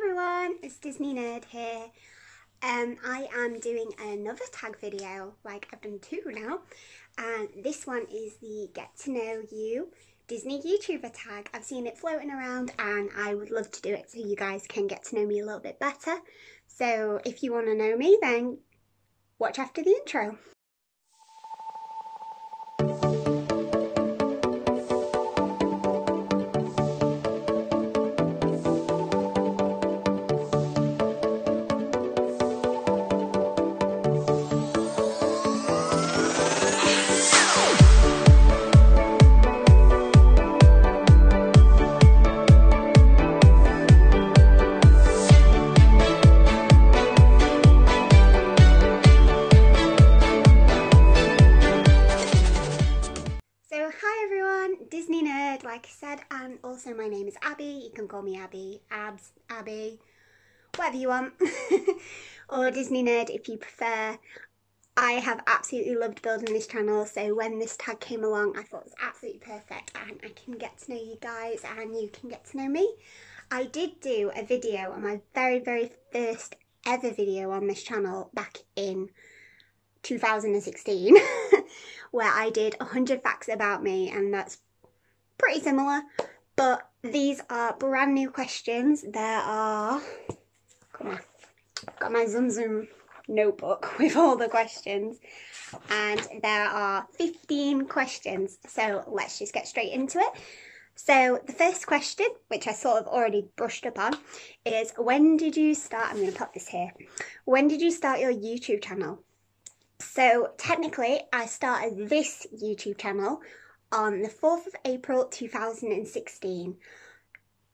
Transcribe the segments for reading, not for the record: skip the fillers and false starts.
everyone, it's Disney Nerd here. I am doing another tag video, like I've done two now, and this one is the Get to Know You Disney YouTuber tag. I've seen it floating around and I would love to do it so you guys can get to know me a little bit better. So if you want to know me, then watch after the intro. Disney Nerd, like I said, and also my name is Abby. You can call me Abby, Abs, Abby, whatever you want, or Disney Nerd if you prefer. I have absolutely loved building this channel, so when this tag came along I thought it was absolutely perfect and I can get to know you guys and you can get to know me. I did do a video on my very first ever video on this channel back in 2016 where I did 100 facts about me, and that's pretty similar, but these are brand new questions. There are, got my Zoom notebook with all the questions, and there are 15 questions, so let's just get straight into it. So the first question, which I sort of already brushed up on, is when did you start, I'm going to pop this here, when did you start your YouTube channel? So technically I started this YouTube channel on the 4th of April 2016,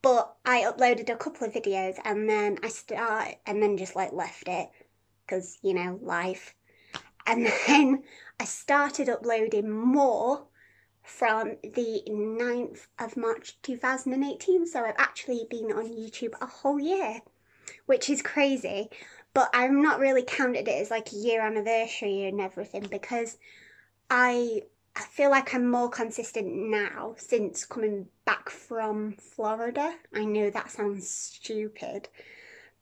but I uploaded a couple of videos and then just like left it because, you know, life. And then I started uploading more from the 9th of March 2018, so I've actually been on YouTube a whole year, which is crazy. But I'm not really counted it as like a year anniversary and everything because I feel like I'm more consistent now since coming back from Florida. I know that sounds stupid,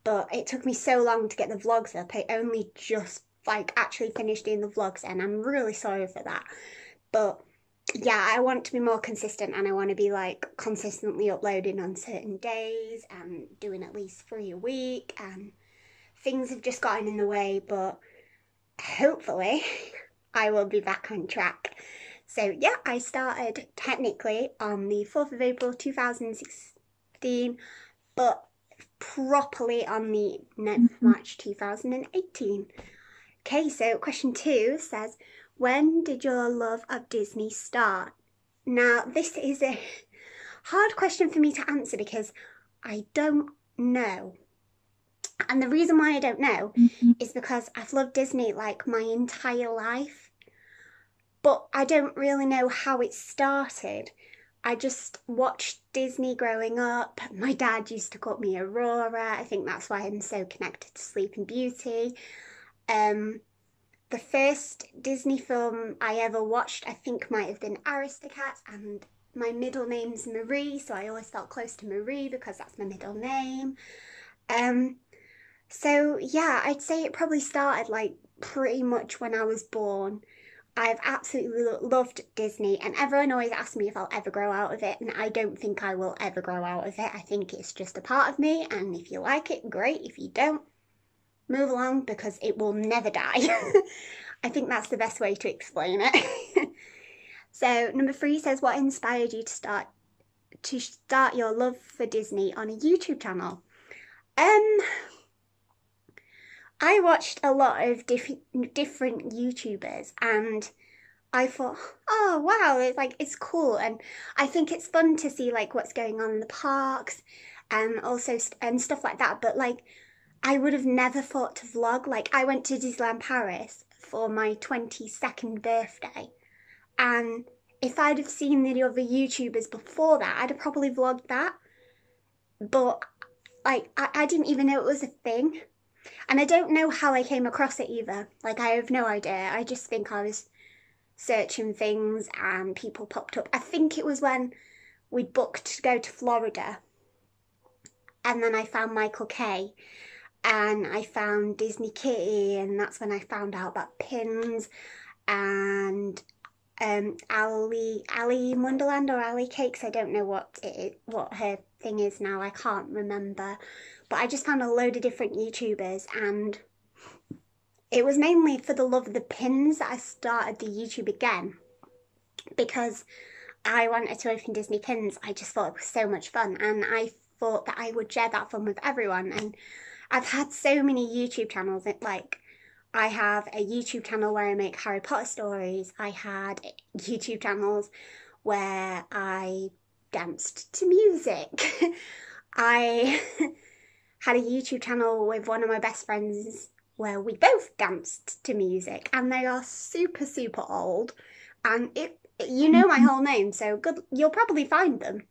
but it took me so long to get the vlogs up. I only just like actually finished doing the vlogs and I'm really sorry for that. But yeah, I want to be more consistent and I want to be like consistently uploading on certain days and doing at least 3 a week, and things have just gotten in the way, but hopefully I will be back on track. So yeah, I started technically on the 4th of April 2016, but properly on the 9th of March 2018. Okay, so question 2 says, when did your love of Disney start? Now, this is a hard question for me to answer because I don't know. And the reason why I don't know is because I've loved Disney like my entire life, but I don't really know how it started. I just watched Disney growing up. My dad used to call me Aurora. I think that's why I'm so connected to Sleeping Beauty. The first Disney film I ever watched, I think, might have been Aristocats, and my middle name's Marie, so I always felt close to Marie because that's my middle name. So yeah, I'd say it probably started like pretty much when I was born. I've absolutely loved Disney and everyone always asks me if I'll ever grow out of it, and I don't think I will ever grow out of it. I think it's just a part of me, and if you like it, great. If you don't, move along because it will never die. I think that's the best way to explain it. So number 3 says, what inspired you to start your love for Disney on a YouTube channel? I watched a lot of different YouTubers and I thought, oh wow, it's cool, and I think it's fun to see like what's going on in the parks and also and stuff like that. But like, I would have never thought to vlog. Like, I went to Disneyland Paris for my 22nd birthday, and if I'd have seen the other YouTubers before that, I'd have probably vlogged that. But like, I didn't even know it was a thing. And I don't know how I came across it either. Like, I have no idea. I just think I was searching things and people popped up. I think it was when we booked to go to Florida And then I found Michael K, and I found Disney Kitty, and that's when I found out about pins, and Ali Wonderland or Ali Cakes. I don't know what her thing is now. I can't remember. But I just found a load of different YouTubers, and it was mainly for the love of the pins that I started the YouTube again, because I wanted to open Disney pins. I just thought it was so much fun, and I thought that I would share that fun with everyone. And I've had so many YouTube channels, like I have a YouTube channel where I make Harry Potter stories. I had YouTube channels where I danced to music. I had a YouTube channel with one of my best friends where we both danced to music, and they are super, super old. And you know my whole name, so good, you'll probably find them.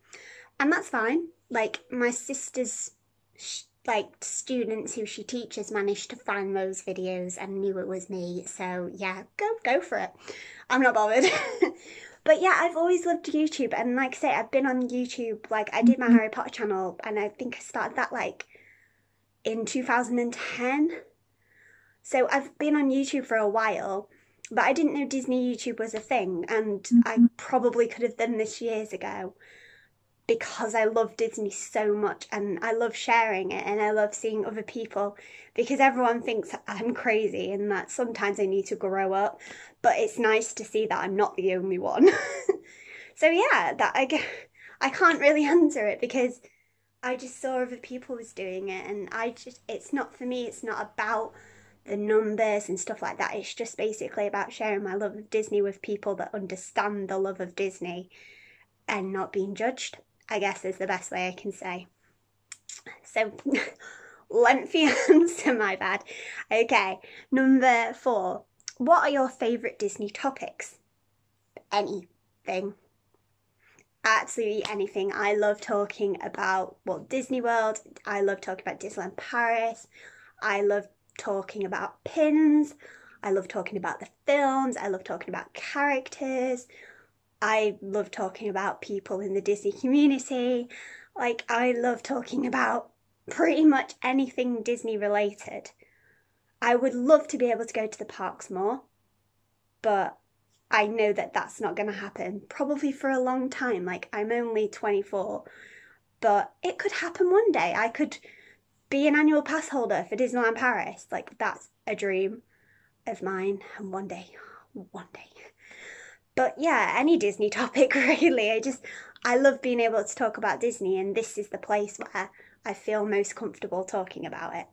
And that's fine. Like, my sister's students who she teaches managed to find those videos and knew it was me. So yeah, go for it. I'm not bothered. But yeah, I've always loved YouTube, and like I say, I've been on YouTube. Like, I did my Harry Potter channel, and I think I started that like in 2010. So I've been on YouTube for a while, but I didn't know Disney YouTube was a thing, and I probably could have done this years ago, because I love Disney so much, and I love sharing it, and I love seeing other people, because everyone thinks I'm crazy and that sometimes I need to grow up, but it's nice to see that I'm not the only one. So yeah, that I can't really answer it, because I just saw other people was doing it, and it's not for me. It's not about the numbers and stuff like that. It's just basically about sharing my love of Disney with people that understand the love of Disney and not being judged, I guess is the best way I can say. So, lengthy answer, my bad. Okay, number 4. What are your favourite Disney topics? Anything. Absolutely anything. I love talking about Walt Disney World. I love talking about Disneyland Paris. I love talking about pins. I love talking about the films. I love talking about characters. I love talking about people in the Disney community. Like, I love talking about pretty much anything Disney related. I would love to be able to go to the parks more, but I know that that's not going to happen probably for a long time. Like, I'm only 24, but it could happen one day. I could be an annual pass holder for Disneyland Paris. Like, that's a dream of mine, and one day. But yeah, any Disney topic really. I love being able to talk about Disney, and this is the place where I feel most comfortable talking about it.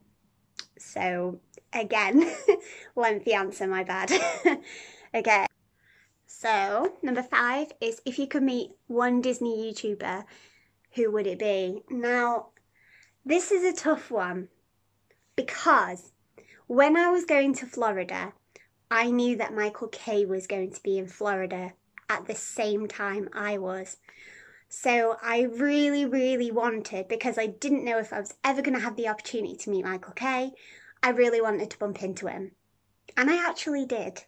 So again, lengthy answer, my bad. Okay, so number 5 is, if you could meet one Disney YouTuber, who would it be? Now, this is a tough one, because when I was going to Florida, I knew that Michael K was going to be in Florida at the same time I was. So I really, really wanted, because I didn't know if I was ever going to have the opportunity to meet Michael K, I really wanted to bump into him. And I actually did.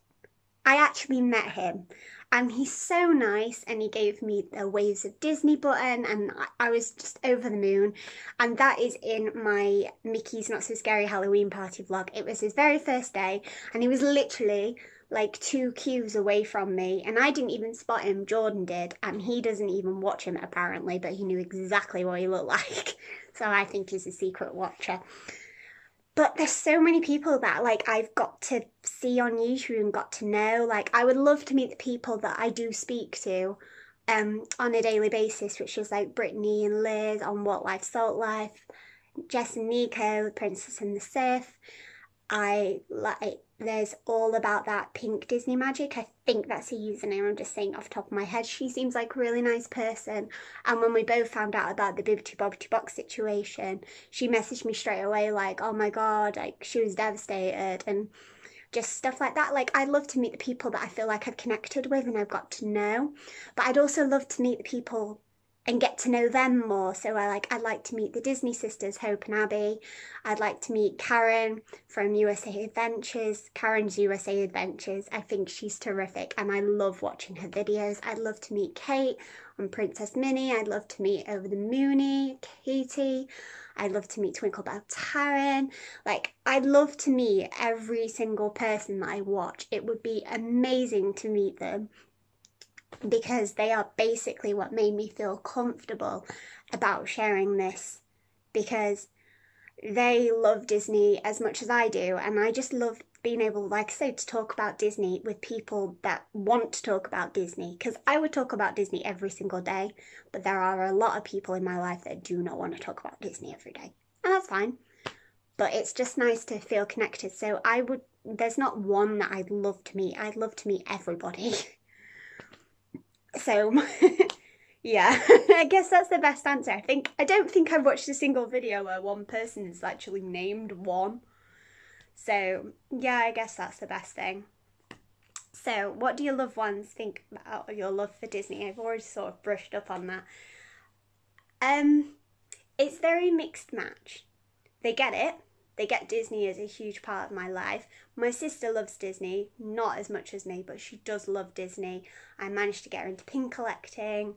I actually met him, and he's so nice, and he gave me the Waves of Disney button, and I was just over the moon. And that is in my Mickey's Not So Scary Halloween Party vlog. It was his very first day, and he was literally like 2 queues away from me, and I didn't even spot him. Jordan did, and he doesn't even watch him apparently, but he knew exactly what he looked like. So I think he's a secret watcher. But there's so many people that like I've got to see on YouTube and got to know. Like, I would love to meet the people that I do speak to on a daily basis, which is like Brittany and Liz on What Life Salt Life, Jess and Nico, Princess and the Sith. There's All About That Pink Disney Magic. I think that's a username, I'm just saying off the top of my head. She seems like a really nice person. And when we both found out about the Bibbidi Bobbidi Box situation, she messaged me straight away like, oh my god, like, she was devastated, and just stuff like that. Like, I'd love to meet the people that I feel like I've connected with and I've got to know. But I'd also love to meet the people and get to know them more. So I'd like to meet the Disney sisters, Hope and Abby. I'd like to meet Karen from USA Adventures, Karen's USA Adventures. I think she's terrific, and I love watching her videos. I'd love to meet Kate on Princess Minnie. I'd love to meet Over the Moony, Katie. I'd love to meet Twinklebear Taryn. Like, I'd love to meet every single person that I watch. It would be amazing to meet them because they are basically what made me feel comfortable about sharing this, because they love Disney as much as I do, and I just love being able, like I say, to talk about Disney with people that want to talk about Disney, because I would talk about Disney every single day, but there are a lot of people in my life that do not want to talk about Disney every day, and that's fine. But it's just nice to feel connected. So there's not one that I'd love to meet. I'd love to meet everybody. So yeah, I guess that's the best answer. I don't think I've watched a single video where one person is actually named one. So yeah, I guess that's the best thing. So what do your loved ones think about your love for Disney? I've already sort of brushed up on that. It's very mixed match. They get it. They get Disney as a huge part of my life. My sister loves Disney, not as much as me, but she does love Disney. I managed to get her into pin collecting.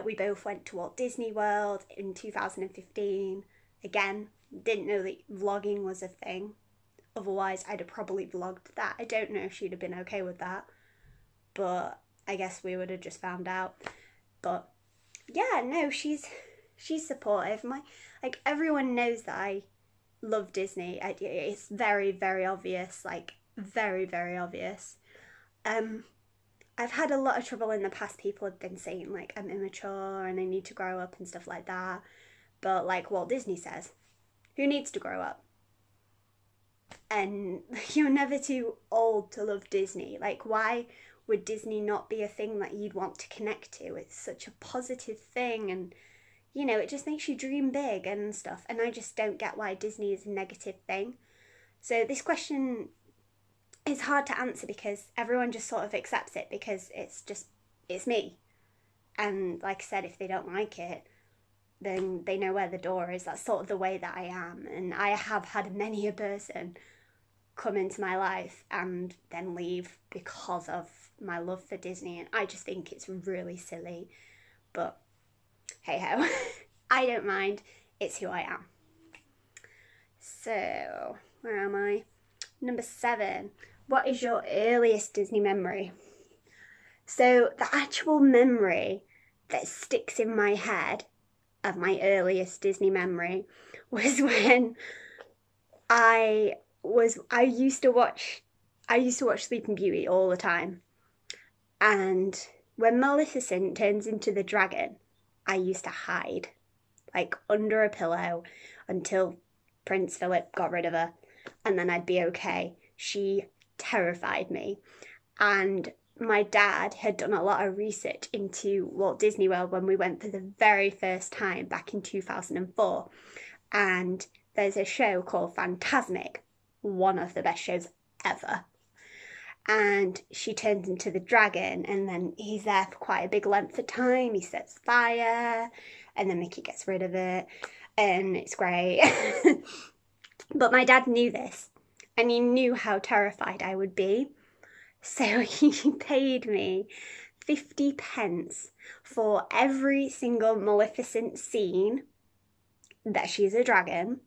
We both went to Walt Disney World in 2015. Again, didn't know that vlogging was a thing. Otherwise, I'd have probably vlogged that. I don't know if she'd have been okay with that, but I guess we would have just found out. But yeah, no, she's supportive. Like, everyone knows that I love Disney. It's very, very obvious, like very, very obvious. I've had a lot of trouble in the past. People have been saying like I'm immature and I need to grow up and stuff like that. But like Walt Disney says, who needs to grow up? And you're never too old to love Disney. Like, why would Disney not be a thing that you'd want to connect to? It's such a positive thing, and you know, it just makes you dream big and stuff. And I just don't get why Disney is a negative thing. So this question is hard to answer because everyone just sort of accepts it because it's me. And like I said, if they don't like it, then they know where the door is. That's sort of the way that I am. And I have had many a person come into my life and then leave because of my love for Disney. And I just think it's really silly. But hey ho, I don't mind. It's who I am. So, where am I? Number 7. What is your earliest Disney memory? So, the actual memory that sticks in my head of my earliest Disney memory was when I used to watch Sleeping Beauty all the time. And when Maleficent turns into the dragon, I used to hide, like under a pillow, until Prince Philip got rid of her, and then I'd be okay. She terrified me. And my dad had done a lot of research into Walt Disney World when we went for the very first time back in 2004. And there's a show called Fantasmic, one of the best shows ever. And she turns into the dragon, and then he's there for quite a big length of time. He sets fire, and then Mickey gets rid of it, and it's great. But my dad knew this, and he knew how terrified I would be. So he paid me 50 pence for every single Maleficent scene that she's a dragon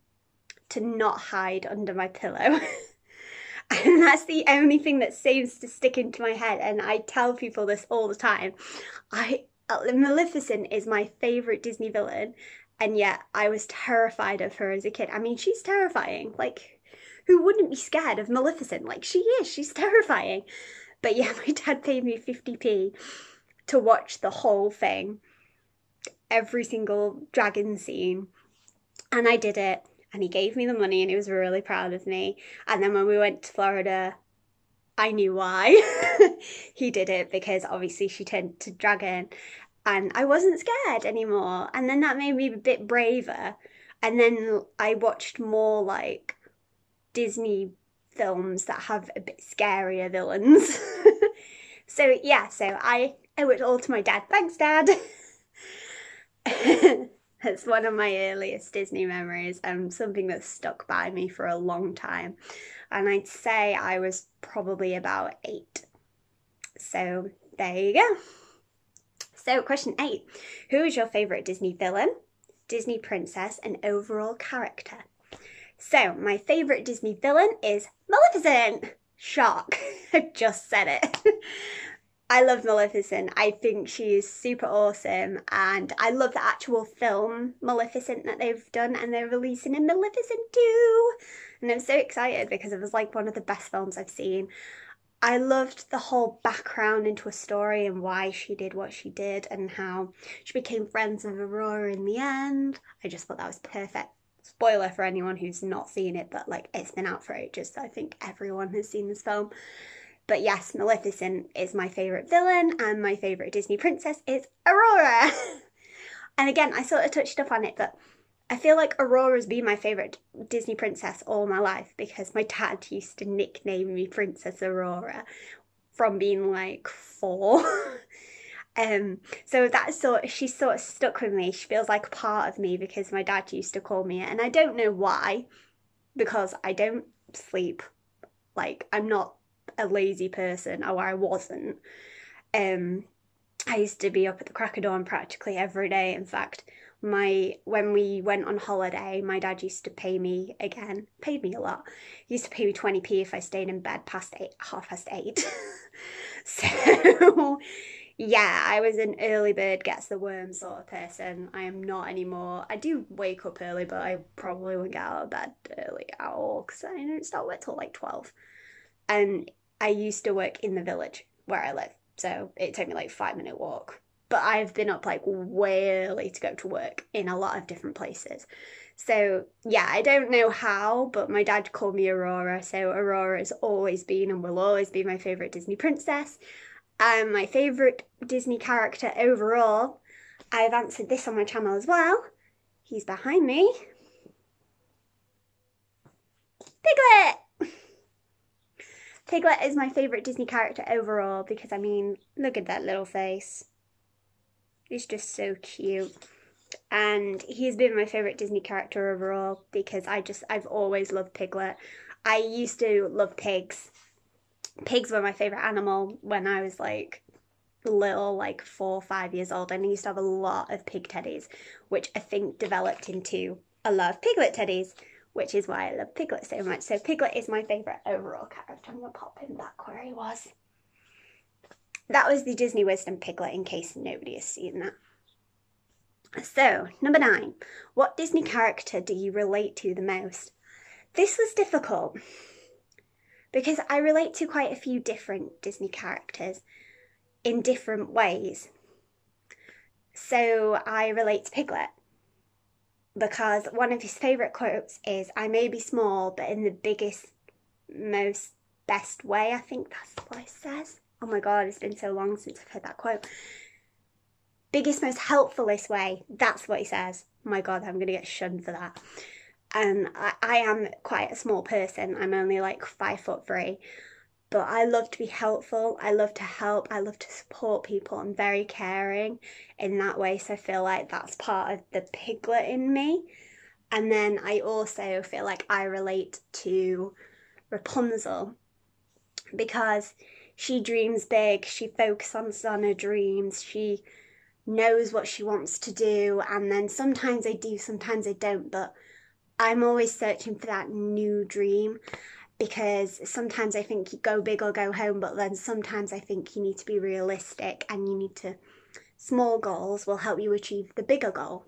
to not hide under my pillow. And that's the only thing that seems to stick into my head. And I tell people this all the time. Maleficent is my favourite Disney villain. And yet I was terrified of her as a kid. I mean, she's terrifying. Like, who wouldn't be scared of Maleficent? Like, she is. She's terrifying. But yeah, my dad paid me 50p to watch the whole thing. Every single dragon scene. And I did it. And he gave me the money and he was really proud of me. And then when we went to Florida, I knew why. He did it because obviously she turned to dragon and I wasn't scared anymore. And then that made me a bit braver. And then I watched more like Disney films that have a bit scarier villains. So yeah, so I owe it all to my dad. Thanks, Dad. It's one of my earliest Disney memories and something that's stuck by me for a long time. And I'd say I was probably about 8. So there you go. So question 8. Who is your favourite Disney villain? Disney princess and overall character. So, my favourite Disney villain is Maleficent! Shock. I just said it. I love Maleficent. I think she is super awesome, and I love the actual film Maleficent that they've done, and they're releasing a Maleficent 2. And I'm so excited because it was like one of the best films I've seen. I loved the whole background into a story and why she did what she did and how she became friends with Aurora in the end. I just thought that was perfect. Spoiler for anyone who's not seen it, but like it's been out for ages, so I think everyone has seen this film. But yes, Maleficent is my favourite villain, and my favourite Disney princess is Aurora. And again, I sort of touched up on it, but I feel like Aurora's been my favourite Disney princess all my life because my dad used to nickname me Princess Aurora from being like 4. So she's sort of stuck with me. She feels like a part of me because my dad used to call me it, and I don't know why, because I don't sleep. Like, I'm not a lazy person, or I wasn't. I used to be up at the crack of dawn practically every day. In fact, when we went on holiday, my dad used to paid me a lot. He used to pay me 20p if I stayed in bed past 8:30. So yeah, I was an early bird gets the worm sort of person. I am not anymore. I do wake up early, but I probably won't get out of bed early at all because I don't start work till like 12. And I used to work in the village where I live, so it took me like 5-minute walk. But I've been up like way early to go to work in a lot of different places. So yeah, I don't know how, but my dad called me Aurora, so Aurora has always been and will always be my favourite Disney princess. And my favourite Disney character overall, I've answered this on my channel as well. He's behind me. Piglet! Piglet is my favourite Disney character overall because, I mean, look at that little face. He's just so cute. And he's been my favourite Disney character overall because I've always loved Piglet. I used to love pigs. Pigs were my favourite animal when I was like little, like 4 or 5 years old, and I used to have a lot of pig teddies, which I think developed into a lot of Piglet teddies, which is why I love Piglet so much. So Piglet is my favourite overall character. I'm going to pop him back where he was. That was the Disney Wisdom Piglet, in case nobody has seen that. So, number 9. What Disney character do you relate to the most? This was difficult because I relate to quite a few different Disney characters in different ways. So I relate to Piglet because one of his favourite quotes is, "I may be small, but in the biggest, most best way." I think that's what it says. Oh my god, it's been so long since I've heard that quote. Biggest, most helpfulest way. That's what he says. Oh my god, I'm going to get shunned for that. And I am quite a small person. I'm only like 5'3", but I love to be helpful. I love to help. I love to support people. I'm very caring in that way. So I feel like that's part of the Piglet in me. And then I also feel like I relate to Rapunzel because she dreams big. She focuses on her dreams. She knows what she wants to do. And then sometimes I do, sometimes I don't. But I'm always searching for that new dream because sometimes I think you go big or go home, but then sometimes I think you need to be realistic and you need to, small goals will help you achieve the bigger goal.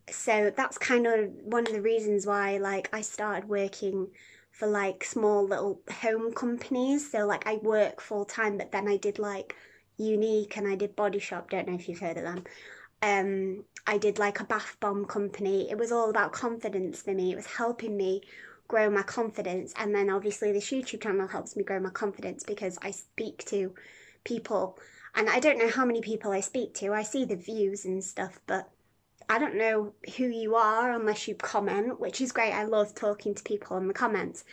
So that's kind of one of the reasons why like I started working for like small little home companies. So like I work full time, but then I did like Unique and I did Body Shop, don't know if you've heard of them. I did like a bath bomb company. It was all about confidence for me. It was helping me grow my confidence. And then obviously this YouTube channel helps me grow my confidence because I speak to people. And I don't know how many people I speak to. I see the views and stuff, but I don't know who you are unless you comment, which is great. I love talking to people in the comments.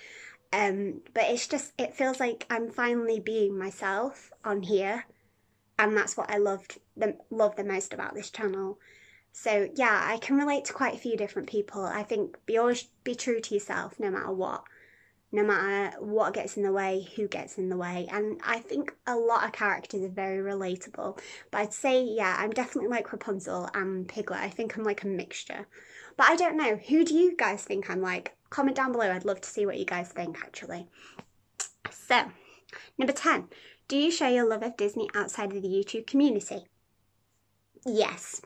But it's just, it feels like I'm finally being myself on here. And that's what I love the most about this channel. So yeah, I can relate to quite a few different people. I think always be true to yourself no matter what. no matter what gets in the way, who gets in the way. And I think a lot of characters are very relatable. But I'd say, yeah, I'm definitely like Rapunzel and Piglet. I think I'm like a mixture. But I don't know. Who do you guys think I'm like? Comment down below. I'd love to see what you guys think, actually. So, number 10. Do you share your love of Disney outside of the YouTube community? Yes.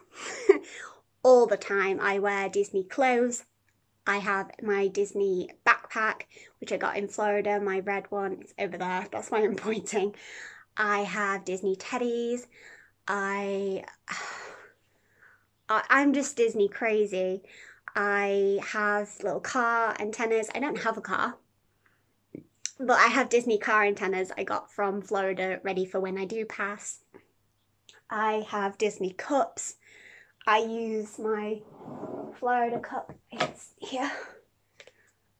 All the time. I wear Disney clothes. I have my Disney backpack, which I got in Florida, my red one, it's over there, that's why I'm pointing. I have Disney teddies. I'm just Disney crazy. I have little car antennas. I don't have a car, but I have Disney car antennas I got from Florida ready for when I do pass. I have Disney cups. I use my Florida cup, it's here.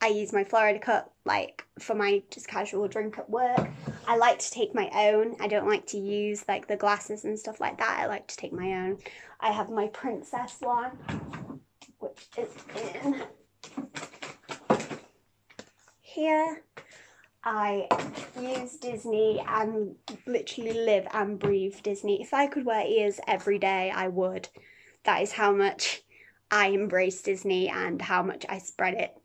I use my Florida cup like for my just casual drink at work. I like to take my own. I don't like to use like the glasses and stuff like that. I like to take my own. I have my princess one, which is in here. I use Disney and literally live and breathe Disney. If I could wear ears every day, I would. That is how much I embrace Disney and how much I spread it,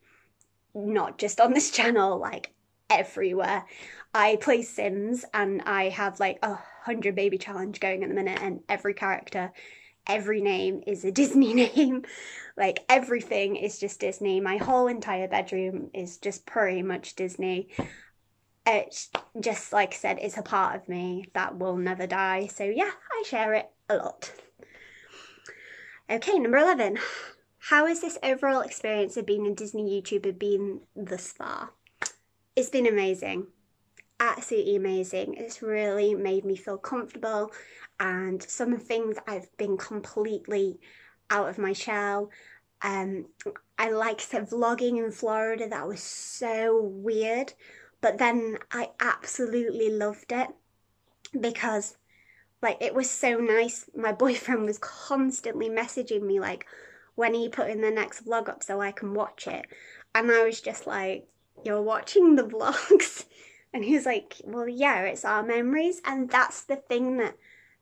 not just on this channel, like everywhere. I play Sims and I have like 100 baby challenge going at the minute, and every character, every name is a Disney name. Like everything is just Disney. My whole entire bedroom is just pretty much Disney. It's just, like I said, it's a part of me that will never die. So yeah, I share it a lot. Okay, number 11. How has this overall experience of being a Disney YouTuber been thus far? It's been amazing. Absolutely amazing. It's really made me feel comfortable, and some things I've been completely out of my shell. I like said vlogging in Florida, that was so weird, but then I absolutely loved it because like it was so nice. My boyfriend was constantly messaging me like, when are you putting the next vlog up so I can watch it? And I was just like, you're watching the vlogs? And he was like, well, yeah, it's our memories. And that's the thing that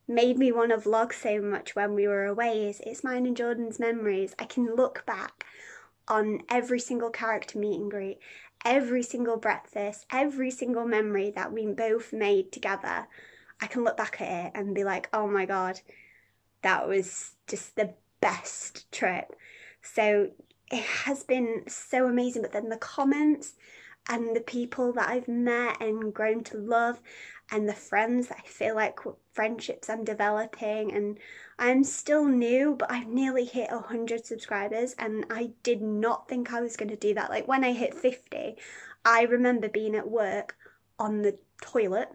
made me want to vlog so much when we were away, is it's mine and Jordan's memories. I can look back on every single character meet and greet, every single breakfast, every single memory that we both made together. I can look back at it and be like, oh my God, that was just the best trip. So it has been so amazing. But then the comments and the people that I've met and grown to love, and the friends that I feel like friendships I'm developing, and I'm still new, but I've nearly hit 100 subscribers, and I did not think I was going to do that. Like when I hit 50, I remember being at work on the toilet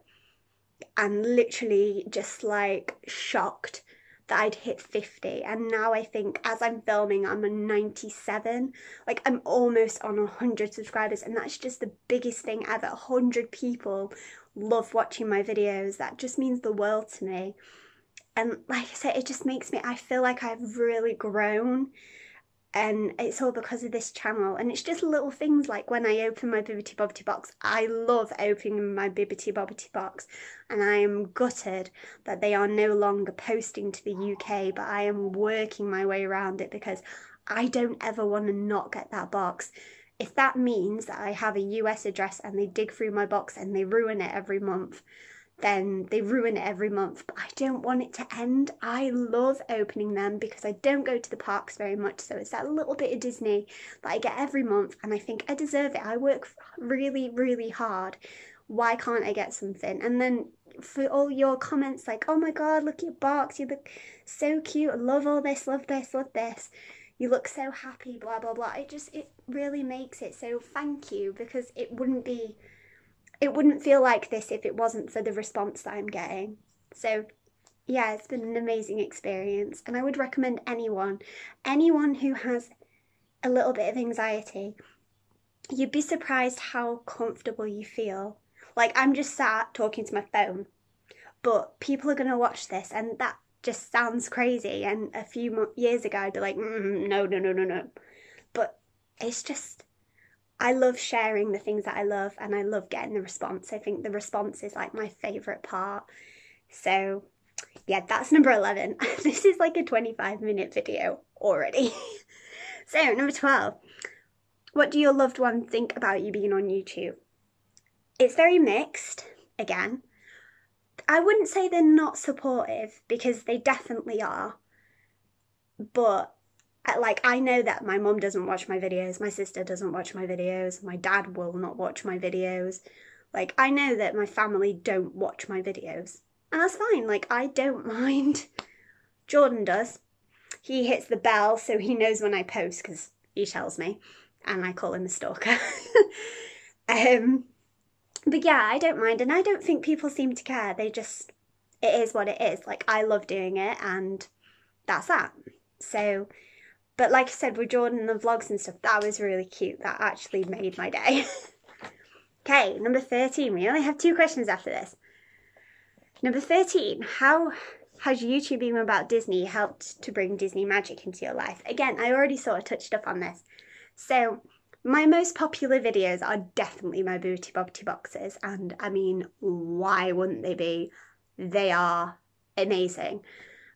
and literally just like shocked that I'd hit 50. And now I think as I'm filming, I'm on 97. Like I'm almost on 100 subscribers, and that's just the biggest thing ever. 100 people love watching my videos. That just means the world to me. And like I said, it just makes me, I feel like I've really grown, and it's all because of this channel. And it's just little things like when I open my Bibbidi Bobbidi box. I love opening my Bibbidi Bobbidi box, and I am gutted that they are no longer posting to the UK, but I am working my way around it because I don't ever want to not get that box. If that means that I have a US address and they dig through my box and they ruin it every month, then they ruin it every month. But I don't want it to end. I love opening them because I don't go to the parks very much, so it's that little bit of Disney that I get every month, and I think I deserve it. I work really, really hard. Why can't I get something? And then for all your comments like, oh my God, look at your box, you look so cute, I love all this, love this, love this, you look so happy, blah blah blah, it really makes it. So thank you, because it wouldn't feel like this if it wasn't for the response that I'm getting. So yeah, it's been an amazing experience, and I would recommend anyone who has a little bit of anxiety, you'd be surprised how comfortable you feel. Like I'm just sat talking to my phone, but people are going to watch this, and that just sounds crazy. And a few years ago I'd be like, no. But it's just, I love sharing the things that I love, and I love getting the response. I think the response is like my favourite part. So yeah, that's number 11. This is like a 25-minute video already. So number 12. What do your loved ones think about you being on YouTube? It's very mixed, again. I wouldn't say they're not supportive, because they definitely are. But like, I know that my mum doesn't watch my videos, my sister doesn't watch my videos, my dad will not watch my videos. Like, I know that my family don't watch my videos. And that's fine, like, I don't mind. Jordan does. He hits the bell so he knows when I post, because he tells me. And I call him a stalker. But yeah, I don't mind, and I don't think people seem to care. They just, it is what it is. Like, I love doing it, and that's that. So, but like I said, with Jordan and the vlogs and stuff, that was really cute. That actually made my day. Okay, number 13. We only have 2 questions after this. Number 13. How has YouTubing about Disney helped to bring Disney magic into your life? Again, I already sort of touched up on this. So, my most popular videos are definitely my Booty Bobbity boxes, and I mean, why wouldn't they be? They are amazing,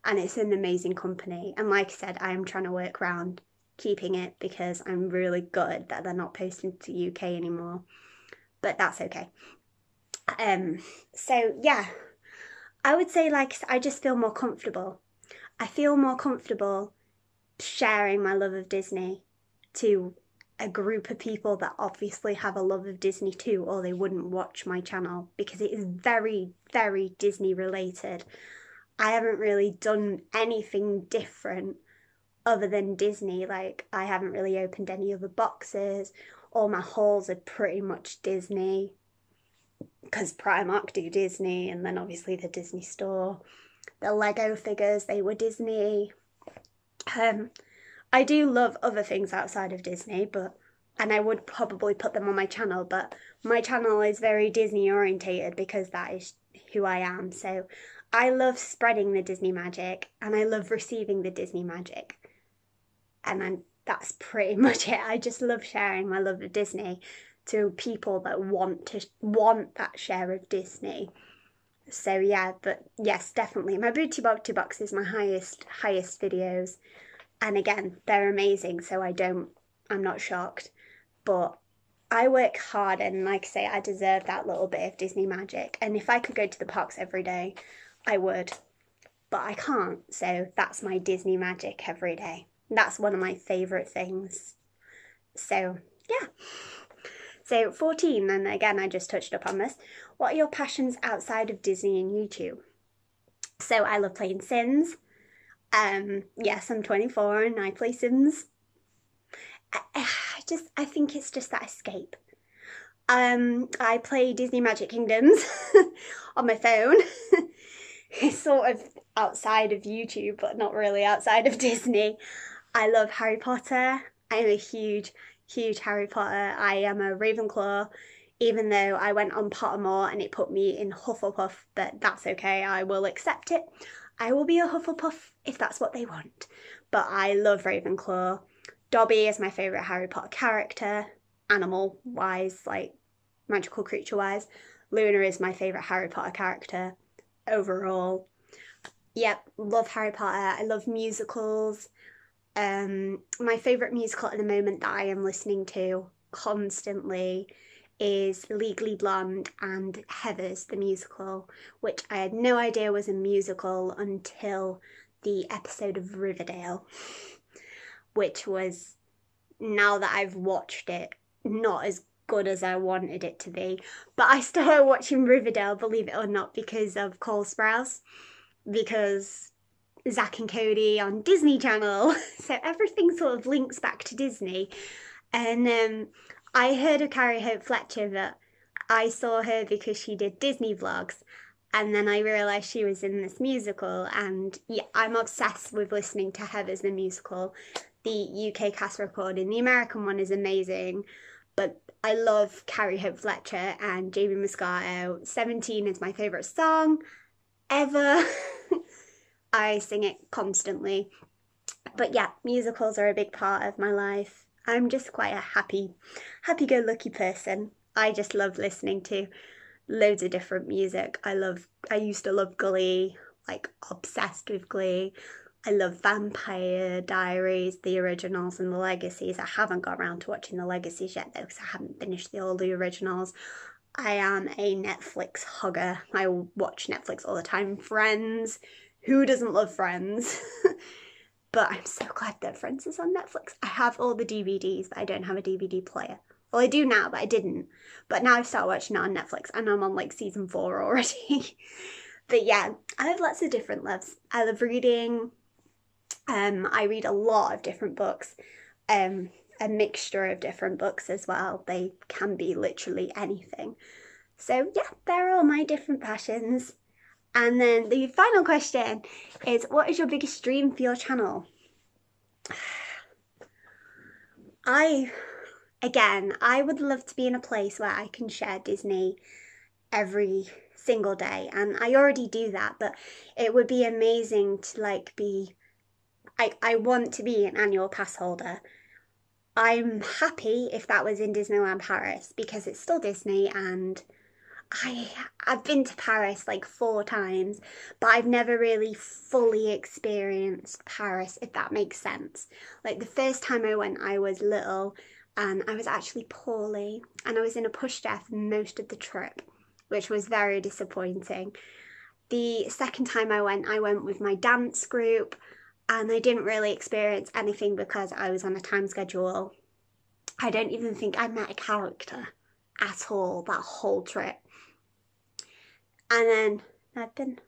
and it's an amazing company. And like I said, I am trying to work around keeping it, because I'm really gutted that they're not posting to the UK anymore, but that's okay. So yeah, I would say, like, I just feel more comfortable. I feel more comfortable sharing my love of Disney to a group of people that obviously have a love of Disney too, or they wouldn't watch my channel, because it is very, very Disney related. I haven't really done anything different other than Disney. Like, I haven't really opened any other boxes. All my hauls are pretty much Disney, because Primark do Disney, and then obviously the Disney store. The Lego figures, they were Disney. I do love other things outside of Disney, and I would probably put them on my channel, but my channel is very Disney orientated, because that is who I am. So I love spreading the Disney magic, and I love receiving the Disney magic. And that's pretty much it. I just love sharing my love of Disney to people that want that share of Disney. So yeah, but yes, definitely. My Booty Bobbity box is my highest videos. And again, they're amazing, so I'm not shocked. But I work hard, and like I say, I deserve that little bit of Disney magic. And if I could go to the parks every day, I would. But I can't, so that's my Disney magic every day. That's one of my favourite things. So, yeah. So, 14, and again, I just touched up on this. What are your passions outside of Disney and YouTube? So, I love playing Sims. Yes, I'm 24 and I play Sims. I think it's just that escape. I play Disney Magic Kingdoms on my phone. It's sort of outside of YouTube, but not really outside of Disney. I love Harry Potter. I am a huge Harry Potter. I am a Ravenclaw, even though I went on Pottermore and it put me in Hufflepuff, but that's okay, I will accept it. I will be a Hufflepuff if that's what they want. But I love Ravenclaw. Dobby is my favourite Harry Potter character, animal-wise, like magical creature-wise. Luna is my favourite Harry Potter character overall. Yep, love Harry Potter. I love musicals. My favourite musical at the moment that I am listening to constantly is Legally Blonde and Heathers, the musical, which I had no idea was a musical until the episode of Riverdale, which was, now that I've watched it, not as good as I wanted it to be. But I started watching Riverdale, believe it or not, because of Cole Sprouse, because Zack and Cody on Disney Channel. So everything sort of links back to Disney. And I heard of Carrie Hope Fletcher, that I saw her because she did Disney vlogs. And then I realised she was in this musical. And yeah, I'm obsessed with listening to Heathers the musical. The UK cast recording, the American one is amazing. But I love Carrie Hope Fletcher and Jamie Moscato. 17 is my favourite song ever. I sing it constantly. But yeah, musicals are a big part of my life. I'm just quite a happy-go-lucky person. I just love listening to loads of different music. I used to love Glee, like obsessed with Glee. I love Vampire Diaries, the originals and the legacies. I haven't got around to watching the legacies yet though, because I haven't finished all the originals. I am a Netflix hugger. I watch Netflix all the time. Friends. Who doesn't love Friends? But I'm so glad that Friends is on Netflix. I have all the DVDs, but I don't have a DVD player. Well, I do now, but I didn't. But now I've started watching it on Netflix, and I'm on like season 4 already. But yeah, I have lots of different loves. I love reading. I read a lot of different books. A mixture of different books as well. They can be literally anything. So yeah, they're all my different passions. And then the final question is, what is your biggest dream for your channel? I would love to be in a place where I can share Disney every single day, and I already do that, but it would be amazing to like be, I want to be an annual pass holder. I'm happy if that was in Disneyland Paris because it's still Disney, and I've been to Paris like 4 times, but I've never really fully experienced Paris, if that makes sense. Like the first time I went, I was little and I was actually poorly, and I was in a pushchair for most of the trip, which was very disappointing. The second time I went with my dance group, and I didn't really experience anything because I was on a time schedule. I don't even think I met a character at all that whole trip. And then I've been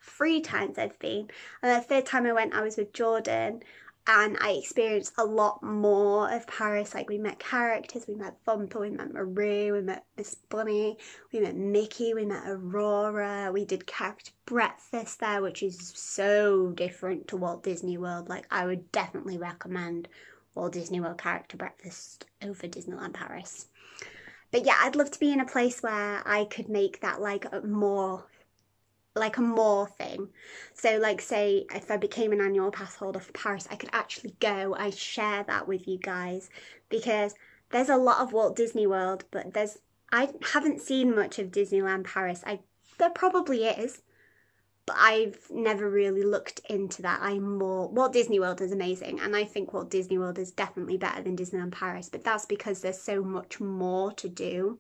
three times I've been. And the third time I went, I was with Jordan, and I experienced a lot more of Paris. Like we met characters, we met Bumper, we met Marie, we met Miss Bunny, we met Mickey, we met Aurora. We did character breakfast there, which is so different to Walt Disney World. Like I would definitely recommend Walt Disney World character breakfast over Disneyland Paris. But yeah, I'd love to be in a place where I could make that like a more thing. So like say if I became an annual pass holder for Paris, I could actually go, I share that with you guys, because there's a lot of Walt Disney World, but I haven't seen much of Disneyland Paris. There probably is, but I've never really looked into that. Walt Disney World is amazing, and I think Walt Disney World is definitely better than Disneyland Paris, but that's because there's so much more to do.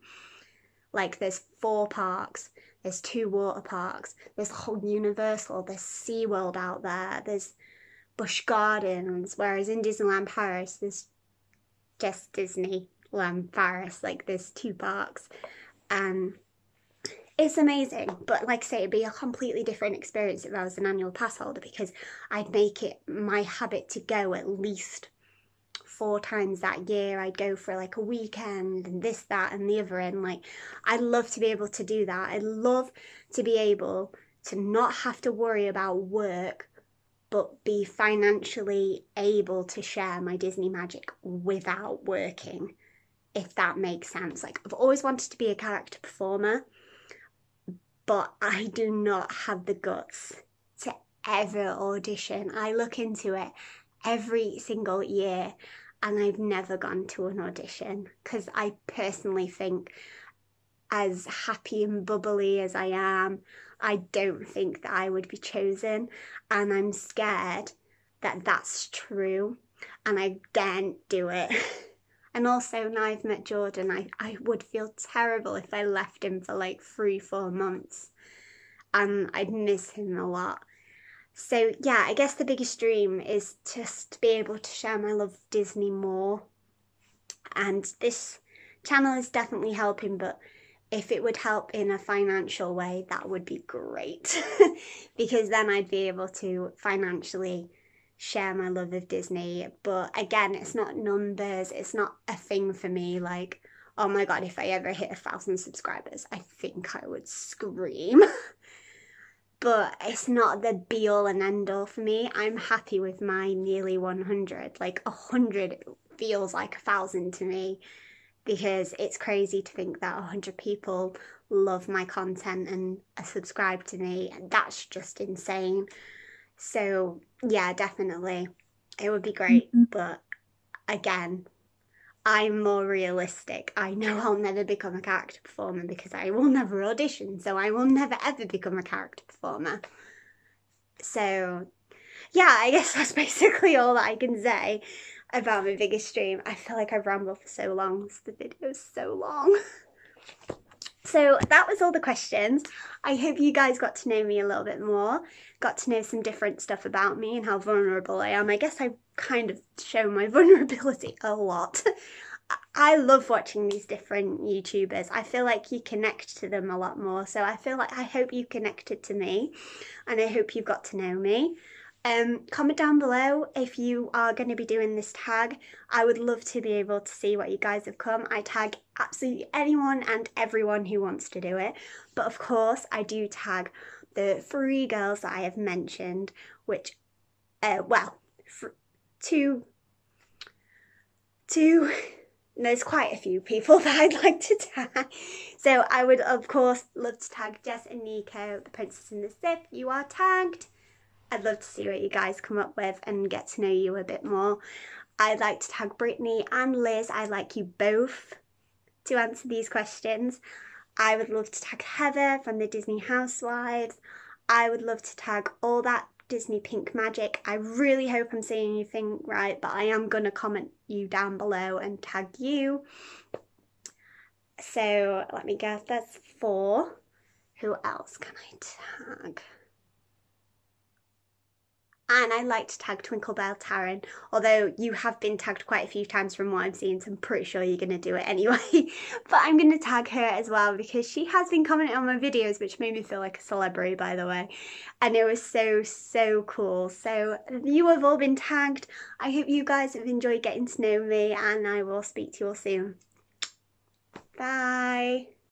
Like there's 4 parks, there's 2 water parks, there's the whole Universal, there's SeaWorld out there, there's Busch Gardens, whereas in Disneyland Paris there's just Disneyland Paris, like there's 2 parks, and it's amazing. But like I say, it'd be a completely different experience if I was an annual pass holder, because I'd make it my habit to go at least 4 times that year. I'd go for like a weekend and this, that and the other, and like I'd love to be able to do that. I'd love to be able to not have to worry about work, but be financially able to share my Disney magic without working, if that makes sense. Like I've always wanted to be a character performer, but I do not have the guts to ever audition. I look into it every single year and I've never gone to an audition, because I personally think, as happy and bubbly as I am, I don't think that I would be chosen, and I'm scared that that's true and I daren't do it. And also now I've met Jordan, I would feel terrible if I left him for like 3-4 months, and I'd miss him a lot. So yeah, I guess the biggest dream is just to be able to share my love of Disney more. And this channel is definitely helping, but if it would help in a financial way, that would be great. Because then I'd be able to financially share my love of Disney. But again, it's not numbers, it's not a thing for me. Like, oh my god, if I ever hit 1,000 subscribers, I think I would scream. But it's not the be all and end all for me. I'm happy with my nearly 100. Like 100 feels like 1,000 to me, because it's crazy to think that 100 people love my content and subscribe to me. That's just insane. So yeah, definitely It would be great, but again, I'm more realistic. I know I'll never become a character performer because I will never audition, so I will never ever become a character performer. So, yeah, I guess that's basically all that I can say about my biggest dream. I feel like I've rambled for so long. The video's so long. So that was all the questions. I hope you guys got to know me a little bit more, got to know some different stuff about me and how vulnerable I am. I guess I kind of show my vulnerability a lot. I love watching these different YouTubers. I feel like you connect to them a lot more. So I hope you connected to me and I hope you got to know me. Comment down below if you are going to be doing this tag. I would love to be able to see what you guys have come. I tag absolutely anyone and everyone who wants to do it. But of course, I do tag the 3 girls that I have mentioned, which, two, there's quite a few people that I'd like to tag. So I would, of course, love to tag Jess and Nico, the Princess and the Sith. You are tagged. I'd love to see what you guys come up with and get to know you a bit more. I'd like to tag Brittany and Liz. I'd like you both to answer these questions. I would love to tag Heather from the Disney Housewives. I would love to tag all that Disney Pink Magic. I really hope I'm saying anything right, but I am going to comment you down below and tag you. So let me guess, that's 4. Who else can I tag? And I like to tag Twinklebear Taryn, although you have been tagged quite a few times from what I'm seeing, so I'm pretty sure you're going to do it anyway. But I'm going to tag her as well because she has been commenting on my videos, which made me feel like a celebrity, by the way. And it was so cool. So you have all been tagged. I hope you guys have enjoyed getting to know me, and I will speak to you all soon. Bye.